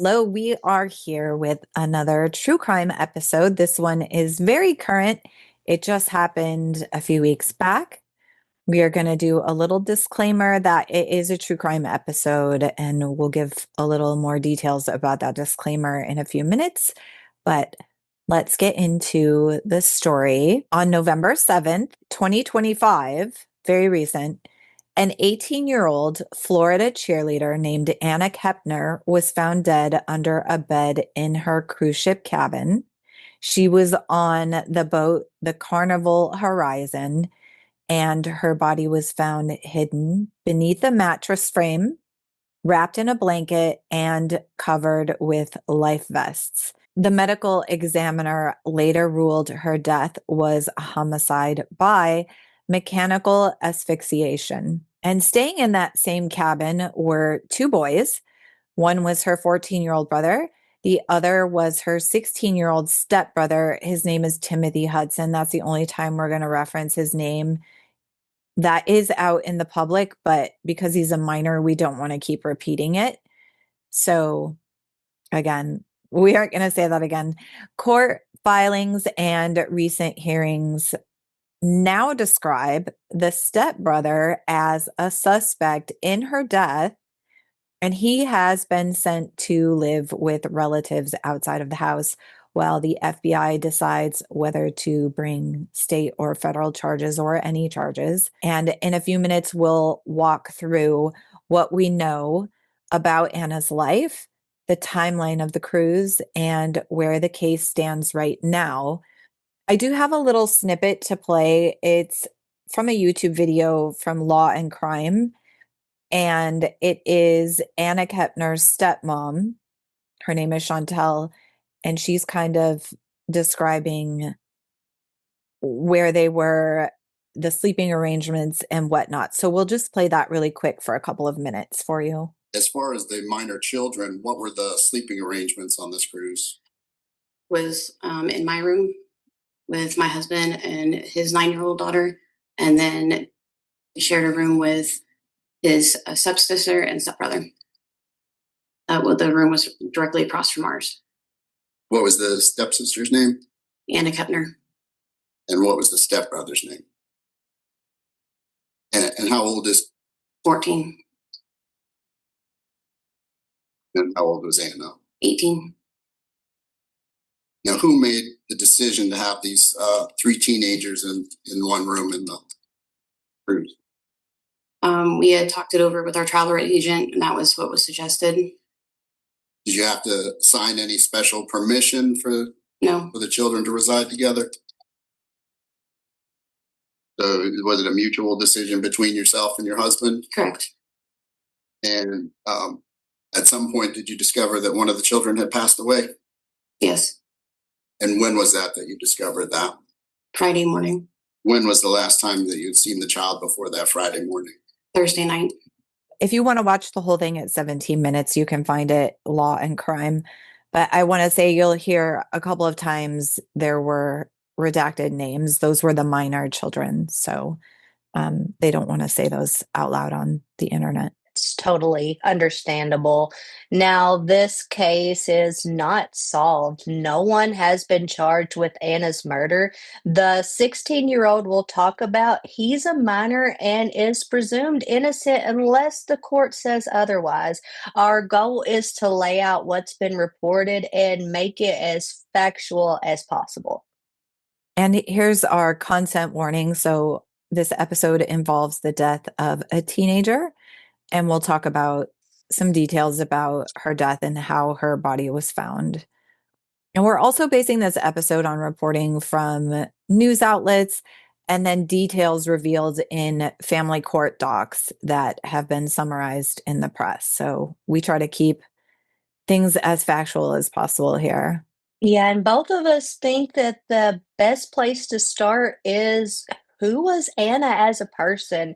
Hello, we are here with another true crime episode. This one is very current. It just happened a few weeks back. We are going to do a little disclaimer that it is a true crime episode, and we'll give a little more details about that disclaimer in a few minutes. But let's get into the story. On November 7th, 2025, very recent, an 18-year-old Florida cheerleader named Anna Kepner was found dead under a bed in her cruise ship cabin. She was on the boat, the Carnival Horizon, and her body was found hidden beneath a mattress frame, wrapped in a blanket, and covered with life vests. The medical examiner later ruled her death was a homicide by mechanical asphyxiation. And staying in that same cabin were two boys. One was her 14-year-old brother. The other was her 16-year-old stepbrother. His name is Timothy Hudson. That's the only time we're going to reference his name. That is out in the public, but because he's a minor, we don't want to keep repeating it. So again, we aren't going to say that again. Court filings and recent hearings now describe the stepbrother as a suspect in her death, and he has been sent to live with relatives outside of the house while the FBI decides whether to bring state or federal charges or any charges. And in a few minutes, we'll walk through what we know about Anna's life, the timeline of the cruise, and where the case stands right now. I do have a little snippet to play. It's from a YouTube video from Law and Crime, and it is Anna Kepner's stepmom. Her name is Chantel, and she's kind of describing where they were, the sleeping arrangements, and whatnot. So we'll just play that really quick for a couple of minutes for you. As far as the minor children, what were the sleeping arrangements on this cruise? Was in my room with my husband and his 9-year-old daughter, and then he shared a room with his stepsister and stepbrother. Well, the room was directly across from ours. What was the stepsister's name? Anna Kepner. And what was the stepbrother's name? And how old is 14. And how old was Anna? 18. Now, who made the decision to have these three teenagers in one room in the cruise? We had talked it over with our travel agent, and that was what was suggested. Did you have to sign any special permission for No. the children to reside together? So was it a mutual decision between yourself and your husband? Correct. And at some point, did you discover that one of the children had passed away? Yes. And when was that you discovered that? Friday morning. When was the last time that you'd seen the child before that Friday morning? Thursday night. If you want to watch the whole thing at 17 minutes, you can find it, Law and Crime. But I want to say you'll hear a couple of times there were redacted names. Those were the minor children. So they don't want to say those out loud on the internet. It's totally understandable. Now, this case is not solved. No one has been charged with Anna's murder. The 16-year-old we'll talk about, he's a minor and is presumed innocent unless the court says otherwise. Our goal is to lay out what's been reported and make it as factual as possible. And here's our content warning. So this episode involves the death of a teenager, and we'll talk about some details about her death and how her body was found. And we're also basing this episode on reporting from news outlets and then details revealed in family court docs that have been summarized in the press. So we try to keep things as factual as possible here. Yeah, and both of us think that the best place to start is who was Anna as a person?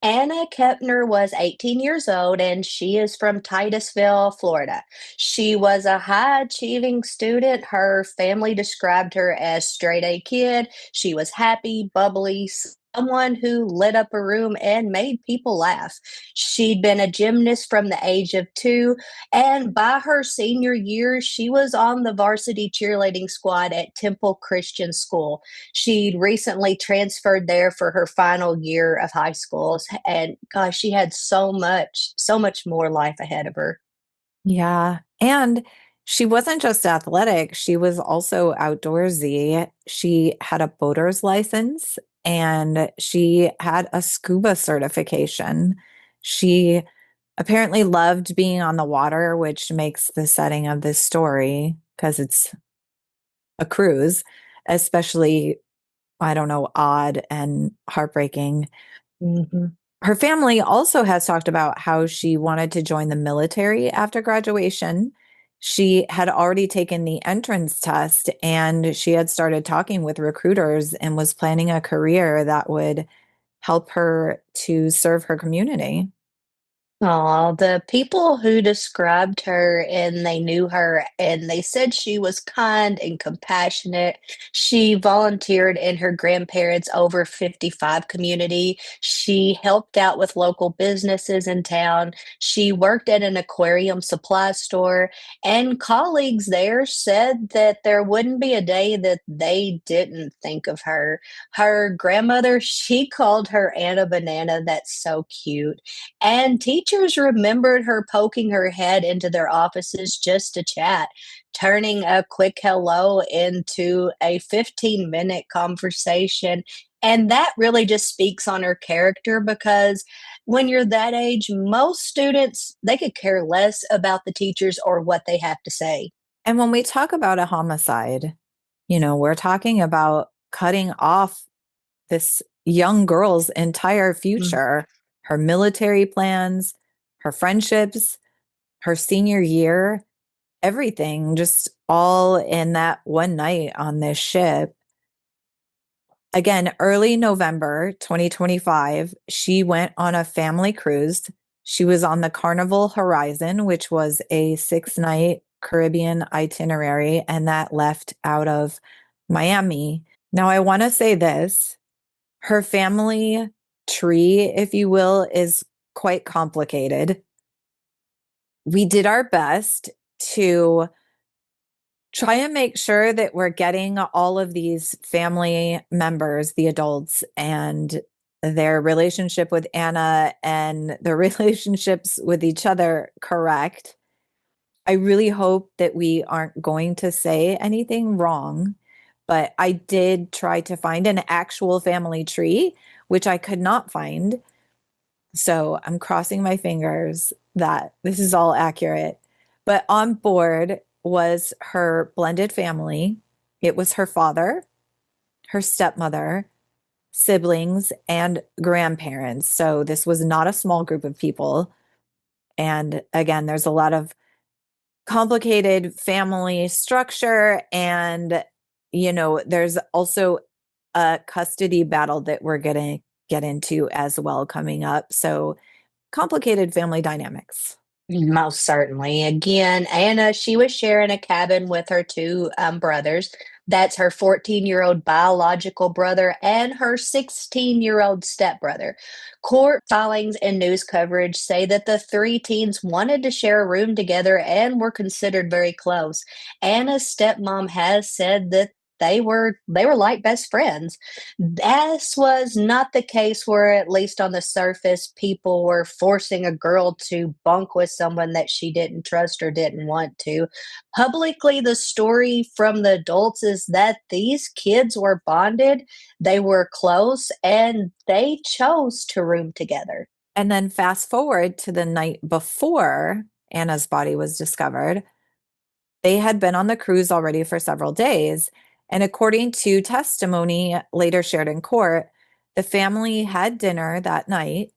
Anna Kepner was 18 years old and she is from Titusville, Florida. She was a high achieving student. Her family described her as straight A kid. She was happy, bubbly, someone who lit up a room and made people laugh. She'd been a gymnast from the age of 2, and by her senior year, she was on the varsity cheerleading squad at Temple Christian School. She'd recently transferred there for her final year of high school, and gosh, she had so much more life ahead of her. Yeah. And she wasn't just athletic, she was also outdoorsy. She had a boater's license and she had a scuba certification. She apparently loved being on the water, which makes the setting of this story, because it's a cruise, especially, I don't know, odd and heartbreaking. Mhm. Her family also has talked about how she wanted to join the military after graduation. She had already taken the entrance test and she had started talking with recruiters and was planning a career that would help her to serve her community. Aw, the people who described her and they knew her and they said she was kind and compassionate. She volunteered in her grandparents' over 55 community. She helped out with local businesses in town. She worked at an aquarium supply store, and colleagues there said that there wouldn't be a day that they didn't think of her. Her grandmother, she called her Anna Banana. That's so cute, and teachers remembered her poking her head into their offices just to chat, turning a quick hello into a 15-minute conversation. And that really just speaks on her character because when you're that age, most students, they could care less about the teachers or what they have to say. And when we talk about a homicide, we're talking about cutting off this young girl's entire future, her military plans, her friendships, her senior year, everything just all in that one night on this ship. Again, early November 2025, she went on a family cruise. She was on the Carnival Horizon, which was a 6-night Caribbean itinerary, and that left out of Miami. Now, I want to say this, her family tree, if you will, is quite complicated. We did our best to try and make sure that we're getting all of these family members, the adults, and their relationship with Anna and their relationships with each other correct. I really hope that we aren't going to say anything wrong, but I did try to find an actual family tree, which I could not find. So I'm crossing my fingers that this is all accurate. But on board was her blended family. It was her father, her stepmother, siblings, and grandparents. So this was not a small group of people. And again, there's a lot of complicated family structure. And, there's also a custody battle that we're going to get into as well coming up. So complicated family dynamics. Most certainly. Again, Anna, she was sharing a cabin with her two brothers. That's her 14-year-old biological brother and her 16-year-old stepbrother. Court filings and news coverage say that the three teens wanted to share a room together and were considered very close. Anna's stepmom has said that they were like best friends. This was not the case where, at least on the surface, people were forcing a girl to bunk with someone that she didn't trust or didn't want to. Publicly, the story from the adults is that these kids were bonded, they were close, and they chose to room together. And then fast forward to the night before Anna's body was discovered. They had been on the cruise already for several days. And according to testimony later shared in court, the family had dinner that night.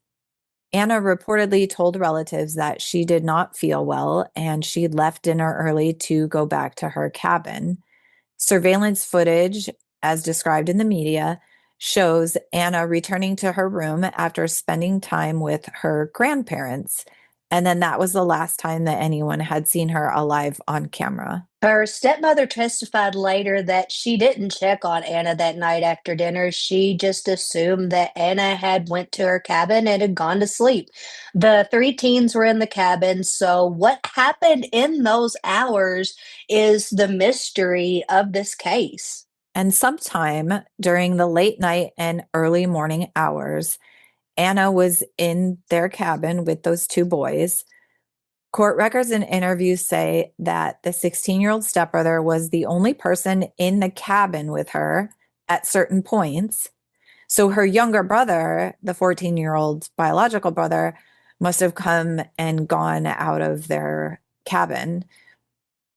Anna reportedly told relatives that she did not feel well and she left dinner early to go back to her cabin. Surveillance footage, as described in the media, shows Anna returning to her room after spending time with her grandparents. And then that was the last time that anyone had seen her alive on camera. Her stepmother testified later that she didn't check on Anna that night after dinner. She just assumed that Anna had went to her cabin and had gone to sleep. The three teens were in the cabin, so what happened in those hours is the mystery of this case. And sometime during the late night and early morning hours, Anna was in their cabin with those two boys. Court records and interviews say that the 16-year-old stepbrother was the only person in the cabin with her at certain points. So her younger brother, the 14-year-old biological brother, must have come and gone out of their cabin.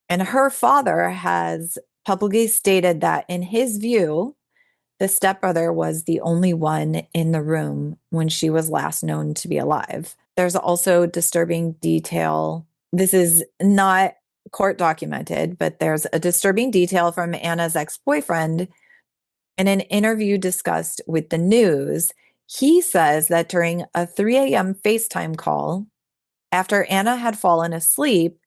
And her father has publicly stated that in his view, the stepbrother was the only one in the room when she was last known to be alive. There's also disturbing detail. This is not court documented, but there's a disturbing detail from Anna's ex-boyfriend. In an interview discussed with the news, he says that during a 3 a.m. FaceTime call, after Anna had fallen asleep,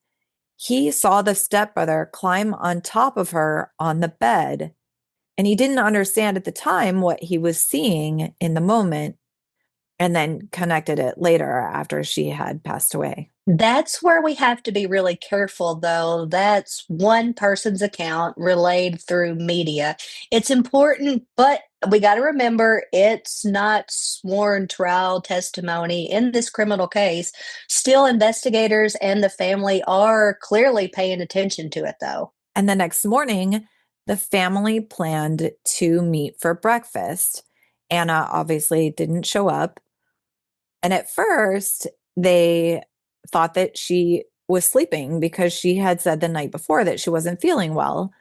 he saw the stepbrother climb on top of her on the bed. And he didn't understand at the time what he was seeing in the moment, and then connected it later after she had passed away. That's where we have to be really careful, though. That's one person's account relayed through media. It's important, but we got to remember it's not sworn trial testimony in this criminal case. Still, investigators and the family are clearly paying attention to it, though. And the next morning, the family planned to meet for breakfast. Anna obviously didn't show up. And at first, they thought that she was sleeping because she had said the night before that she wasn't feeling well.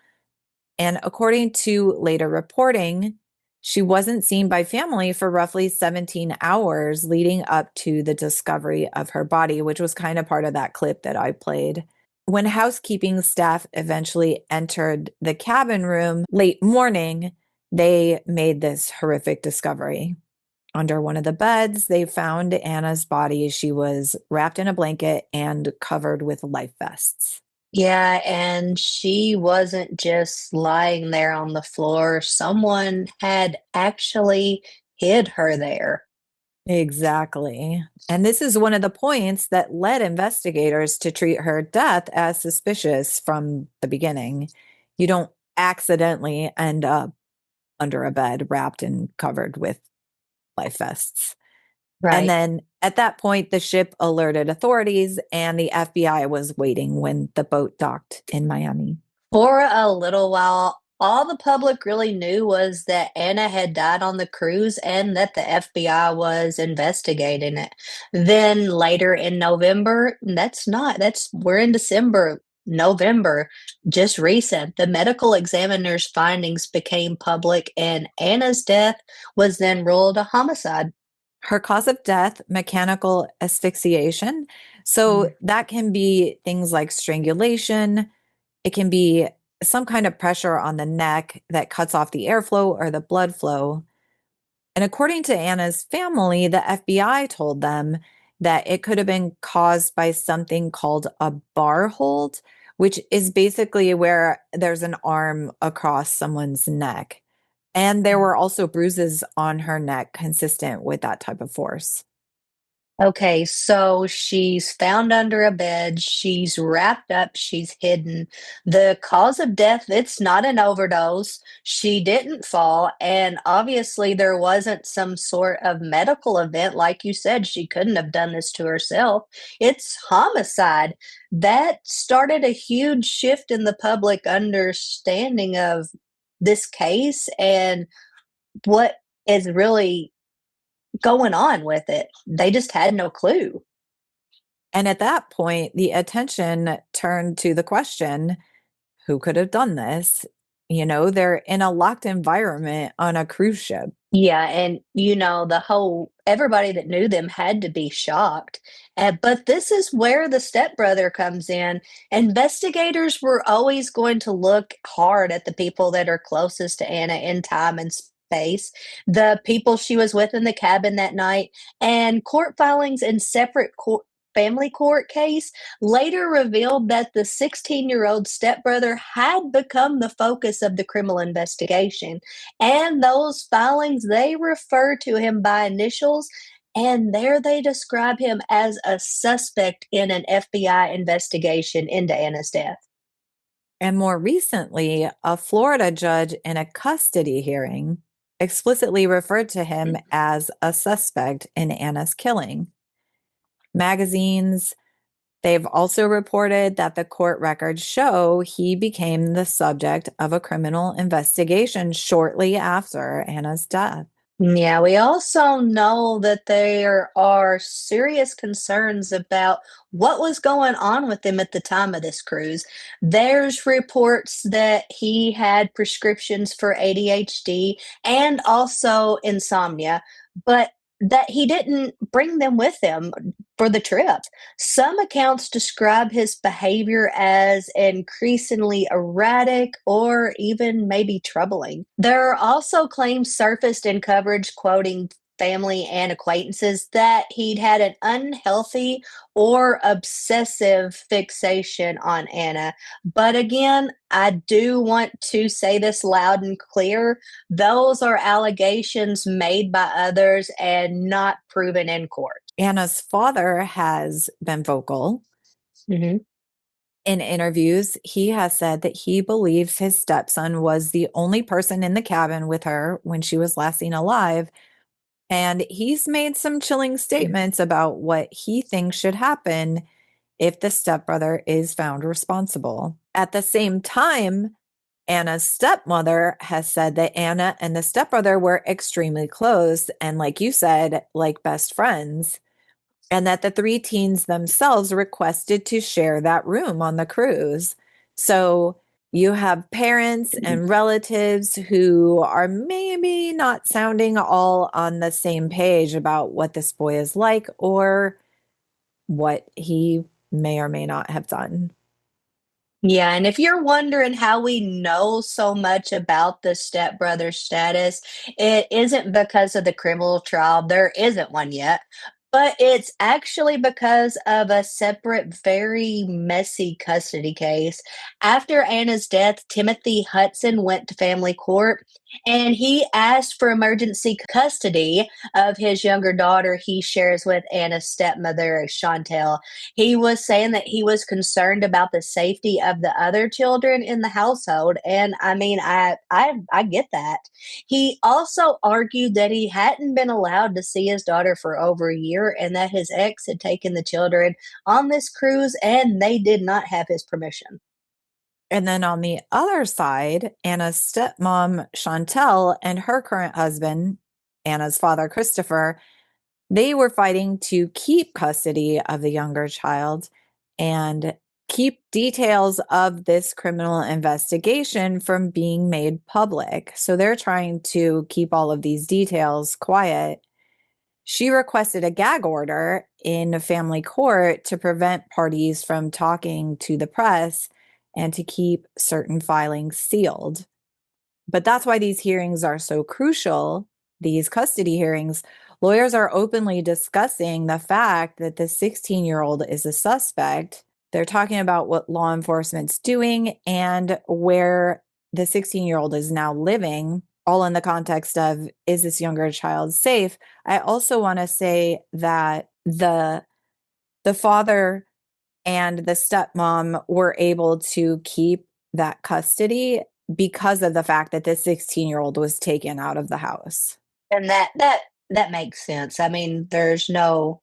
And according to later reporting, she wasn't seen by family for roughly 17 hours leading up to the discovery of her body, which was kind of part of that clip that I played. When housekeeping staff eventually entered the cabin room late morning, they made this horrific discovery. Under one of the beds, they found Anna's body. She was wrapped in a blanket and covered with life vests. Yeah, and she wasn't just lying there on the floor. Someone had actually hid her there. Exactly. And this is one of the points that led investigators to treat her death as suspicious from the beginning. You don't accidentally end up under a bed wrapped and covered with life vests. And Right. then at that point, the ship alerted authorities and the FBI was waiting when the boat docked in Miami. For a little while, all the public really knew was that Anna had died on the cruise and that the FBI was investigating it. Then later in November, we're in December, November, just recent, the medical examiner's findings became public and Anna's death was then ruled a homicide. Her cause of death, mechanical asphyxiation. So that can be things like strangulation. It can be some kind of pressure on the neck that cuts off the airflow or the blood flow. And according to Anna's family, the FBI told them that it could have been caused by something called a bar hold, which is basically where there's an arm across someone's neck. And there were also bruises on her neck consistent with that type of force. Okay, so she's found under a bed, she's wrapped up, she's hidden. The cause of death, it's not an overdose. She didn't fall, and obviously there wasn't some sort of medical event. Like you said, she couldn't have done this to herself. It's homicide. That started a huge shift in the public understanding of this case and what is really going on with it. They just had no clue. And at that point, the attention turned to the question, who could have done this? You know, they're in a locked environment on a cruise ship. Yeah, and the whole everybody that knew them had to be shocked. But this is where the stepbrother comes in. Investigators were always going to look hard at the people that are closest to Anna in time and space, the people she was with in the cabin that night, and court filings in separate court family court case later revealed that the 16-year-old stepbrother had become the focus of the criminal investigation. And those filings, they refer to him by initials, and there they describe him as a suspect in an FBI investigation into Anna's death. And more recently, a Florida judge in a custody hearing explicitly referred to him as a suspect in Anna's killing. Magazines, they've also reported that the court records show he became the subject of a criminal investigation shortly after Anna's death. Yeah, we also know that there are serious concerns about what was going on with him at the time of this cruise. There's reports that he had prescriptions for ADHD and also insomnia, but that he didn't bring them with him for the trip. Some accounts describe his behavior as increasingly erratic or even maybe troubling. There are also claims surfaced in coverage quoting family and acquaintances that he'd had an unhealthy or obsessive fixation on Anna. But again, I do want to say this loud and clear. Those are allegations made by others and not proven in court. Anna's father has been vocal. Mhm. In interviews, he has said that he believes his stepson was the only person in the cabin with her when she was last seen alive. And he's made some chilling statements about what he thinks should happen if the stepbrother is found responsible. At the same time, Anna's stepmother has said that Anna and the stepbrother were extremely close and, like you said, like best friends, and that the three teens themselves requested to share that room on the cruise. So you have parents and relatives who are maybe not sounding all on the same page about what this boy is like or what he may or may not have done. Yeah, and if you're wondering how we know so much about the stepbrother status, it isn't because of the criminal trial. There isn't one yet. But it's actually because of a separate, very messy custody case. After Anna's death, Timothy Hudson went to family court and he asked for emergency custody of his younger daughter he shares with Anna's stepmother, Chantel. He was saying that he was concerned about the safety of the other children in the household, and I mean, I get that. He also argued that he hadn't been allowed to see his daughter for over a year, and that his ex had taken the children on this cruise, and they did not have his permission. And then on the other side, Anna's stepmom, Chantel, and her current husband, Anna's father, Christopher, they were fighting to keep custody of the younger child and keep details of this criminal investigation from being made public. So they're trying to keep all of these details quiet. She requested a gag order in a family court to prevent parties from talking to the press and to keep certain filings sealed. But that's why these hearings are so crucial, these custody hearings. Lawyers are openly discussing the fact that the 16-year-old is a suspect. They're talking about what law enforcement's doing and where the 16-year-old is now living, all in the context of, is this younger child safe? I also want to say that the father and the stepmom were able to keep that custody because of the fact that the 16-year-old was taken out of the house. And that makes sense. I mean, there's no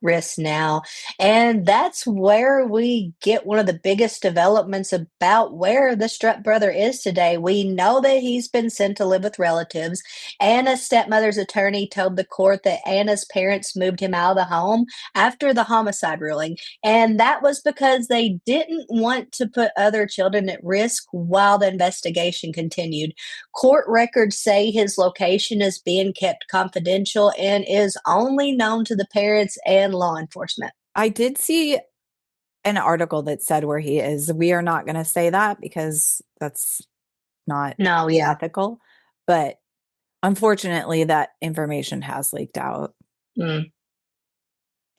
risk now. And that's where we get one of the biggest developments about where the stepbrother is today. We know that he's been sent to live with relatives. Anna's stepmother's attorney told the court that Anna's parents moved him out of the home after the homicide ruling. And that was because they didn't want to put other children at risk while the investigation continued. Court records say his location is being kept confidential and is only known to the parents and law enforcement. I did see an article that said where he is. We are not going to say that because that's not No, yeah. ethical. But unfortunately, that information has leaked out. Mm.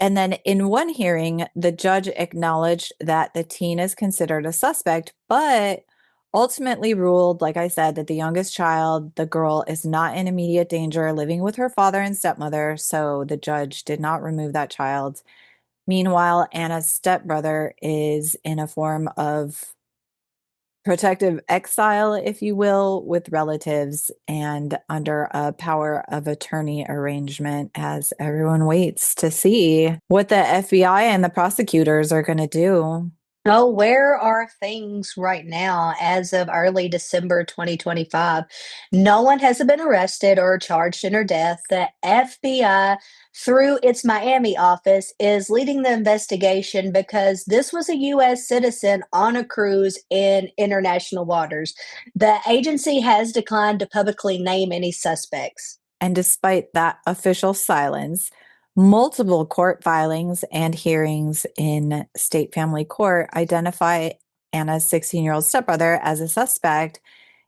And then in one hearing, the judge acknowledged that the teen is considered a suspect, but ultimately ruled, like I said, that the youngest child, the girl, is not in immediate danger living with her father and stepmother. So the judge did not remove that child. Meanwhile, Anna's stepbrother is in a form of protective exile, if you will, with relatives and under a power of attorney arrangement as everyone waits to see what the FBI and the prosecutors are going to do. So, where are things right now as of early December 2025? No one has been arrested or charged in her death. The FBI, through its Miami office, is leading the investigation because this was a U.S. citizen on a cruise in international waters. The agency has declined to publicly name any suspects. And despite that official silence, multiple court filings and hearings in state family court identify Anna's 16-year-old stepbrother as a suspect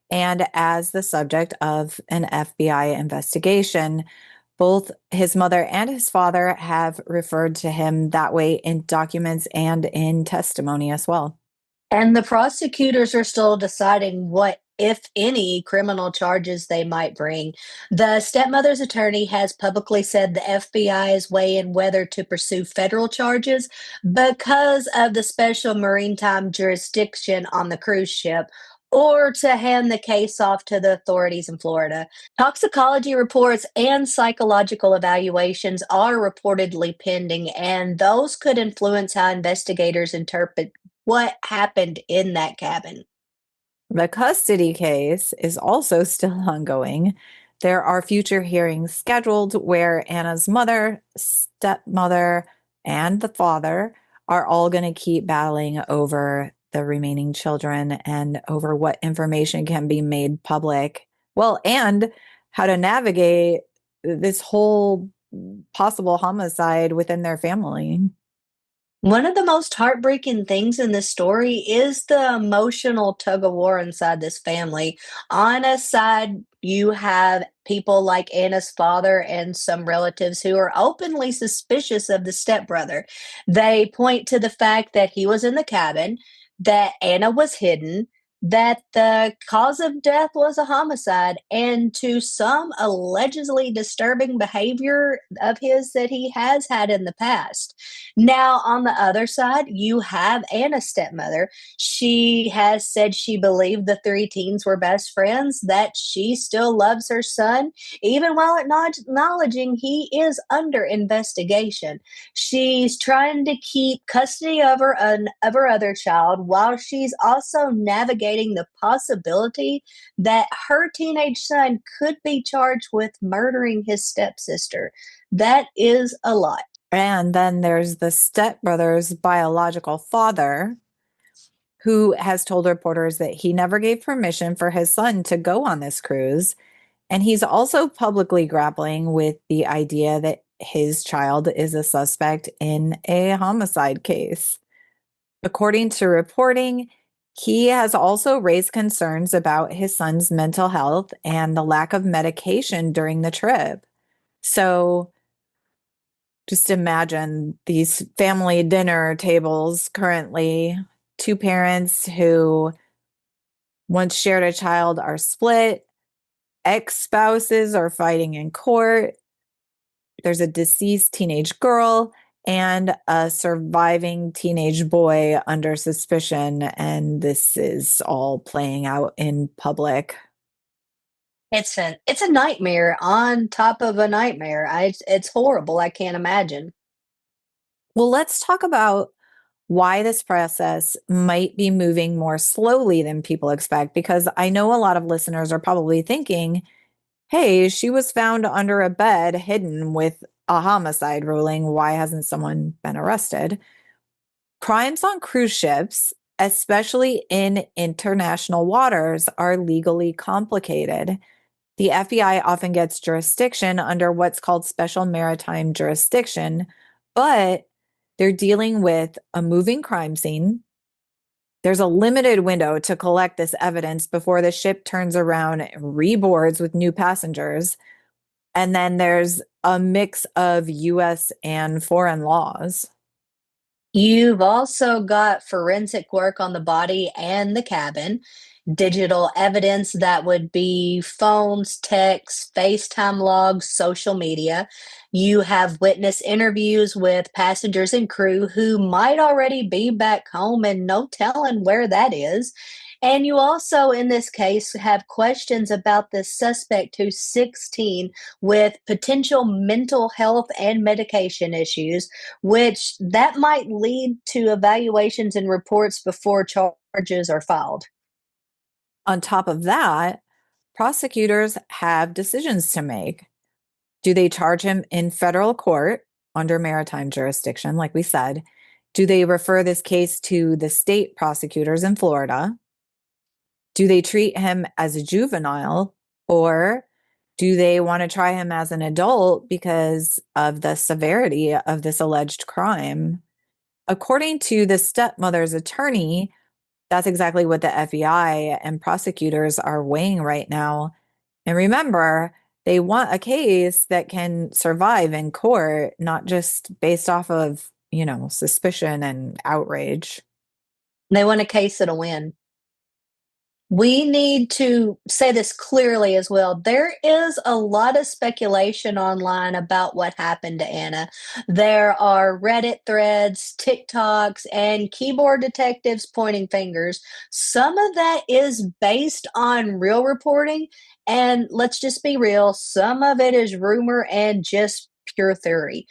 and as the subject of an FBI investigation. Both his mother and his father have referred to him that way in documents and in testimony as well. And the prosecutors are still deciding what, if any, criminal charges they might bring. The stepmother's attorney has publicly said the FBI is weighing whether to pursue federal charges because of the special maritime jurisdiction on the cruise ship, or to hand the case off to the authorities in Florida. Toxicology reports and psychological evaluations are reportedly pending, and those could influence how investigators interpret what happened in that cabin. The custody case is also still ongoing. There are future hearings scheduled where Anna's mother, stepmother, and the father are all going to keep battling over the remaining children and over what information can be made public. Well, and how to navigate this whole possible homicide within their family. One of the most heartbreaking things in this story is the emotional tug of war inside this family. On a side, you have people like Anna's father and some relatives who are openly suspicious of the stepbrother. They point to the fact that he was in the cabin, that Anna was hidden, that the cause of death was a homicide, and to some allegedly disturbing behavior of his that he has had in the past. Now, on the other side, you have Anna's stepmother. She has said she believed the three teens were best friends, that she still loves her son, even while acknowledging he is under investigation. She's trying to keep custody of her other child while she's also navigating the possibility that her teenage son could be charged with murdering his stepsister. That is a lot. And then there's the stepbrother's biological father, who has told reporters that he never gave permission for his son to go on this cruise. And he's also publicly grappling with the idea that his child is a suspect in a homicide case. According to reporting, he has also raised concerns about his son's mental health and the lack of medication during the trip. So just imagine these family dinner tables currently, two parents who once shared a child are split, ex-spouses are fighting in court. There's a deceased teenage girl and a surviving teenage boy under suspicion, and this is all playing out in public. It's a nightmare on top of a nightmare. It's horrible. I can't imagine. Well, let's talk about why this process might be moving more slowly than people expect, because I know a lot of listeners are probably thinking, hey, she was found under a bed hidden with a homicide ruling. Why hasn't someone been arrested? Crimes on cruise ships, especially in international waters, are legally complicated. The FBI often gets jurisdiction under what's called special maritime jurisdiction, but they're dealing with a moving crime scene. There's a limited window to collect this evidence before the ship turns around and reboards with new passengers. And then there's a mix of US and foreign laws. You've also got forensic work on the body and the cabin, digital evidence that would be phones, texts, FaceTime logs, social media. You have witness interviews with passengers and crew who might already be back home and no telling where that is. And you also, in this case, have questions about the suspect who's 16 with potential mental health and medication issues, which that might lead to evaluations and reports before charges are filed. On top of that, prosecutors have decisions to make. Do they charge him in federal court under maritime jurisdiction, like we said? Do they refer this case to the state prosecutors in Florida? Do they treat him as a juvenile, or do they want to try him as an adult because of the severity of this alleged crime? According to the stepmother's attorney, that's exactly what the FBI and prosecutors are weighing right now. And remember, they want a case that can survive in court, not just based off of, suspicion and outrage. They want a case that'll win. We need to say this clearly as well. There is a lot of speculation online about what happened to Anna. There are Reddit threads, TikToks, and keyboard detectives pointing fingers. Some of that is based on real reporting, and let's just be real, some of it is rumor and just pure theory.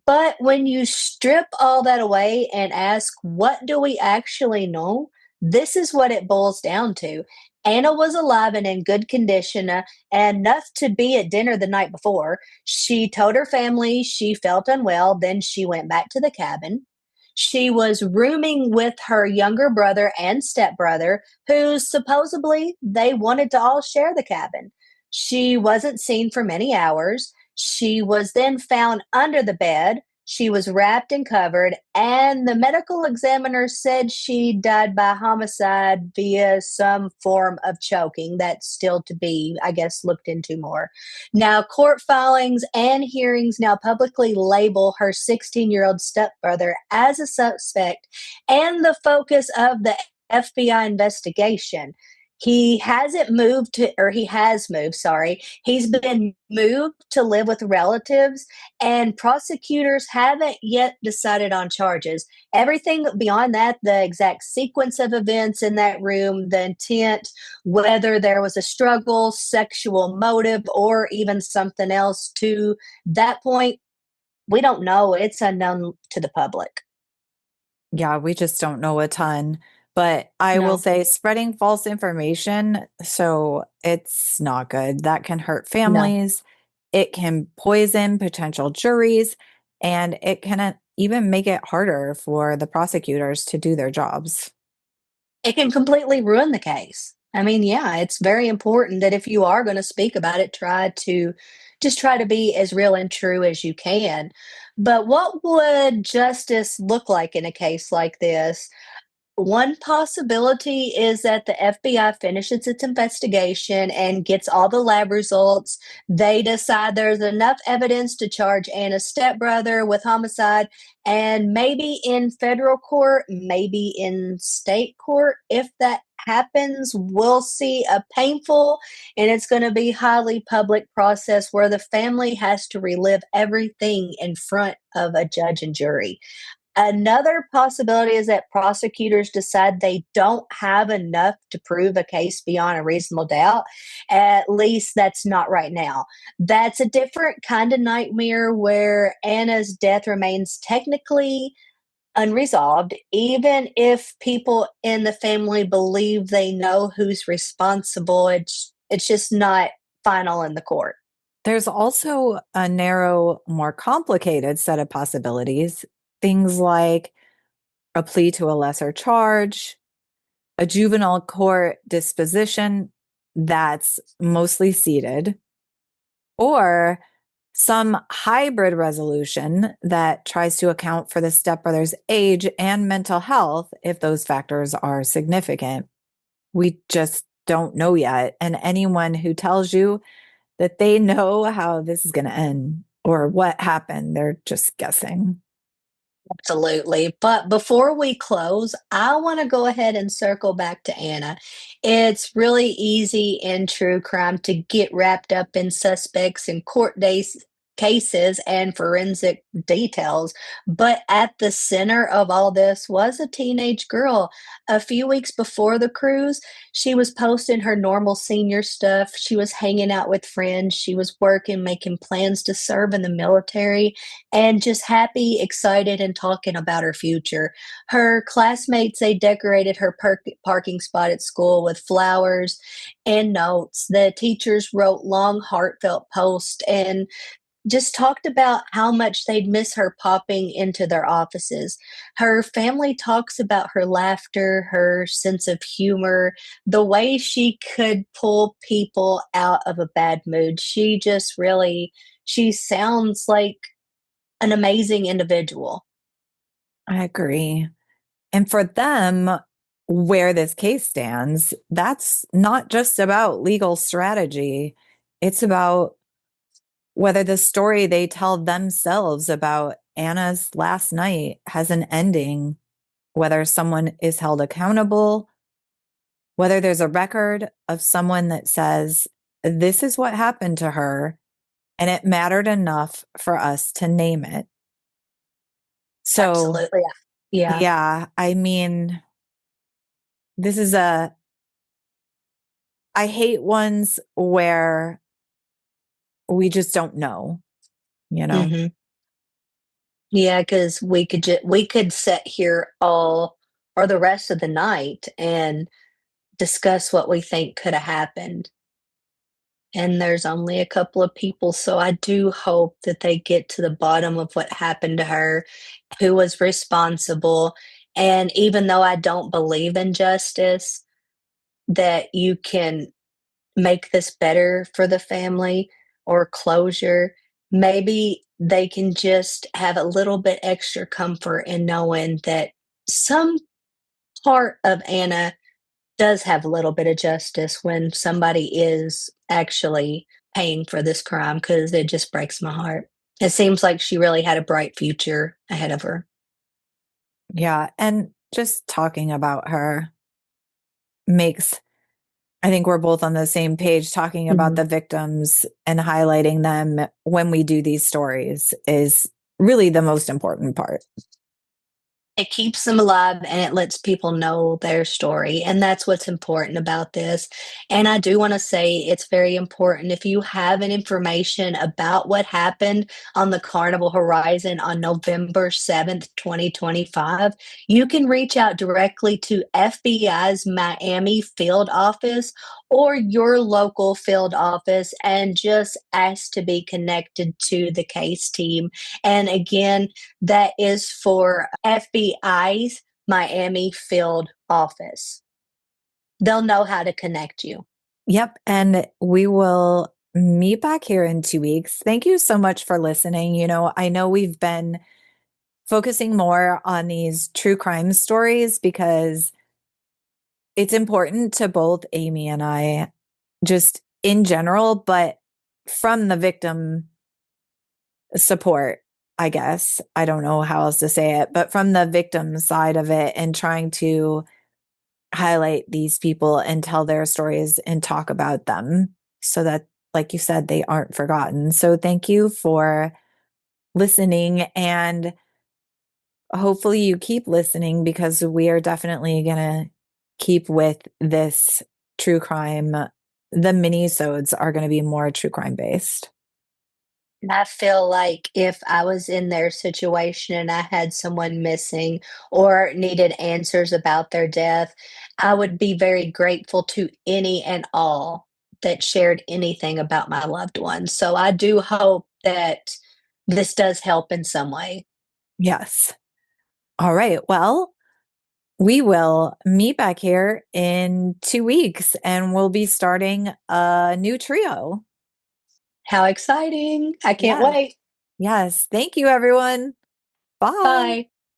But when you strip all that away and ask, what do we actually know? This is what it boils down to. Anna was alive and in good condition, and enough to be at dinner the night before. She told her family she felt unwell, then she went back to the cabin. She was rooming with her younger brother and stepbrother, who supposedly they wanted to all share the cabin. She wasn't seen for many hours. She was then found under the bed. She was wrapped and covered, and the medical examiner said she died by homicide via some form of choking. That's still to be, I guess, looked into more. Now, court filings and hearings now publicly label her 16-year-old stepbrother as a suspect and the focus of the FBI investigation. He hasn't moved to, or he has moved, sorry. He's been moved to live with relatives, and prosecutors haven't yet decided on charges. Everything beyond that, the exact sequence of events in that room, the intent, whether there was a struggle, sexual motive, or even something else to that point, we don't know. It's unknown to the public. Yeah, we just don't know a ton. But I will No, say spreading false information, so it's not good. That can hurt no. families. It can poison potential juries, and it can even make it harder for the prosecutors to do their jobs. It can completely ruin the case. I mean, yeah, it's very important that if you are going to speak about it, try to be as real and true as you can. But what would justice look like in a case like this? One possibility is that the FBI finishes its investigation and gets all the lab results. They decide there's enough evidence to charge Anna's stepbrother with homicide, and maybe in federal court, maybe in state court. If that happens, we'll see a painful and it's going to be highly public process where the family has to relive everything in front of a judge and jury. Another possibility is that prosecutors decide they don't have enough to prove a case beyond a reasonable doubt. At least that's not right now. That's a different kind of nightmare where Anna's death remains technically unresolved, even if people in the family believe they know who's responsible. It's just not final in the court. There's also a narrow, more complicated set of possibilities. Things like a plea to a lesser charge, a juvenile court disposition that's mostly seated, or some hybrid resolution that tries to account for the stepbrother's age and mental health if those factors are significant. We just don't know yet. And anyone who tells you that they know how this is going to end or what happened. They're just guessing. Absolutely. But before we close, I want to go ahead and circle back to Anna. It's really easy in true crime to get wrapped up in suspects and court days. Cases and forensic details, but at the center of all this was a teenage girl. A few weeks before the cruise, she was posting her normal senior stuff. She was hanging out with friends. She was working, making plans to serve in the military, and just happy, excited, and talking about her future. Her classmates, they decorated her parking spot at school with flowers and notes. The teachers wrote long, heartfelt posts and just talked about how much they'd miss her popping into their offices. Her family talks about her laughter, her sense of humor, the way she could pull people out of a bad mood. She sounds like an amazing individual. I agree. And for them, where this case stands, that's not just about legal strategy. It's about whether the story they tell themselves about Anna's last night has an ending, whether someone is held accountable, whether there's a record of someone that says, this is what happened to her, and it mattered enough for us to name it. So, Absolutely. Yeah. yeah, I mean, this is I hate ones where we just don't know, you know? Mhm. Yeah, because we could sit here all or the rest of the night and discuss what we think coulda happened, and there's only a couple of people, so I do hope that they get to the bottom of what happened to her, who was responsible, and even though I don't believe in justice, that you can make this better for the family or closure. Maybe they can just have a little bit extra comfort in knowing that some part of Anna does have a little bit of justice when somebody is actually paying for this crime because it just breaks my heart. It seems like she really had a bright future ahead of her. Yeah. And just talking about her makes, I think we're both on the same page. Talking about Mhm. the victims and highlighting them when we do these stories is really the most important part. It keeps them alive and it lets people know their story. And that's what's important about this. And I do want to say it's very important if you have an information about what happened on the Carnival Horizon on November 7th, 2025, you can reach out directly to FBI's Miami field office or your local field office and just ask to be connected to the case team. And again, that is for FBI's Miami field office. They'll know how to connect you. Yep. And we will meet back here in 2 weeks. Thank you so much for listening. I know we've been focusing more on these true crime stories because it's important to both Amy and I, just in general, but from the victim support, I guess. I don't know how else to say it, but from the victim side of it and trying to highlight these people and tell their stories and talk about them so that, like you said, they aren't forgotten. So thank you for listening, and hopefully you keep listening because we are definitely going to keep with this true crime. The minisodes are going to be more true crime based. I feel like if I was in their situation and I had someone missing or needed answers about their death, I would be very grateful to any and all that shared anything about my loved one. So I do hope that this does help in some way. Yes. All right. Well, we will meet back here in 2 weeks and we'll be starting a new trio. How exciting! I can't Yes. wait. Yes. Thank you, everyone. Bye. Bye.